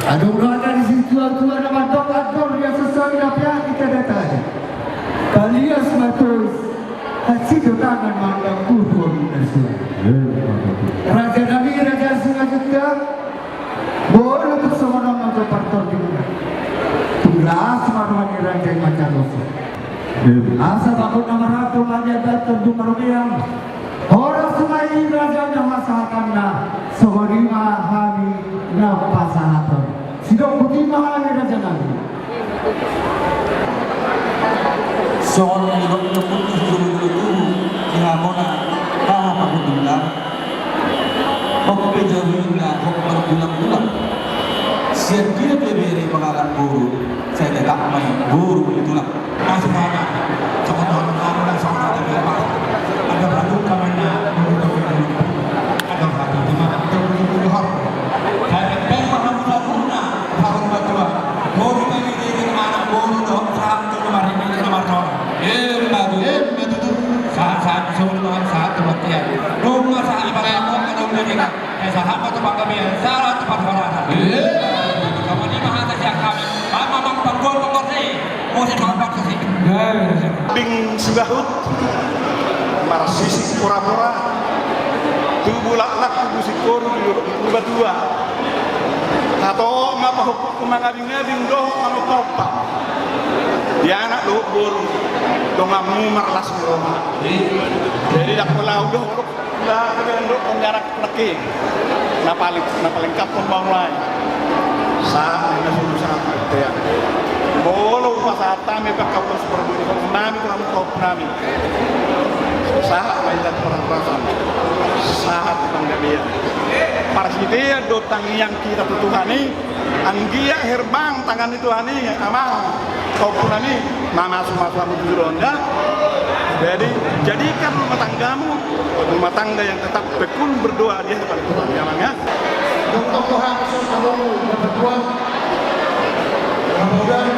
Ada berada di situ Tuhan nama dokter yang sesuai dengan kita datang. Kalian sematus hasil tangan mandang kubur Indonesia. Raja Nabi Raja Sungajuta boleh bersama nama Partor di mana. Tulas marwani Raja Macarosa. Asa bakal nama Ratu Raja Datuk Dumarudiam. Orang semai Raja nama sahakanna Sohorima Hami Napasahaton. Sidang putih mahal Raja Nabi. Soal ilok putih dulu dihamona pahapagudula pagpedawina pagpagulang-gulang siya dia beberi pangalan guru saya tidak may guru itulah masuk mana sama orang dan sama ada baru kamana ada baru di mana terbunuh saya pengen mahamuduna harun batua guru kami dengan anak guru dong satu kemarin ini nomor saat sebelum saat kematian rumah saat ibadah kita sahabat tempat kami salah tempat farada kamu ini mahasiswa siang kami mamang panggol pengerti musik mampak sih bing sugahut marsisi pura-pura tubuh lak-lak tubuh sikor tubuh tua atau ngapa hukum mengabing-abing doh anu kopa dia anak doh bolu dongamu marlas roma jadi dak pulau doh lah kendo penjarak leki na paling kap pembangunan sa na sulusan ya bolo pasata me pakapon seperti itu nami kamu kau nami sa mainan perang-perang saat penggabian parsidia do tangiang kita tutuhani anggia herbang tangan itu hani amang kau punani mama semua ronda. Jadi jadikan rumah tangga yang tetap tekun berdoa dia kepada Tuhan ya. Untuk Tuhan selalu berdoa. Mudah-mudahan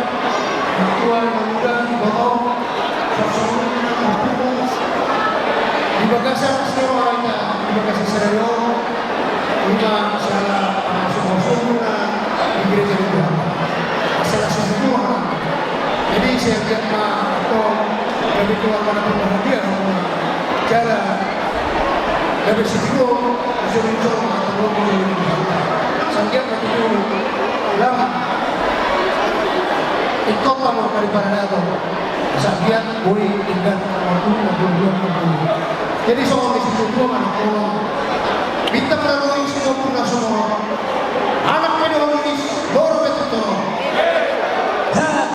Tuhan bohong di bagasan semuanya di bagasan sereo lima salah semua di gereja Tuhan masalah semua. Jadi saya lihat atau dari keluar pada pembahagian jalan dari situ muncul atau sangat betul lama itu kalau daripada itu sangat boleh tinggal waktu 22 jadi soal di situ dua mana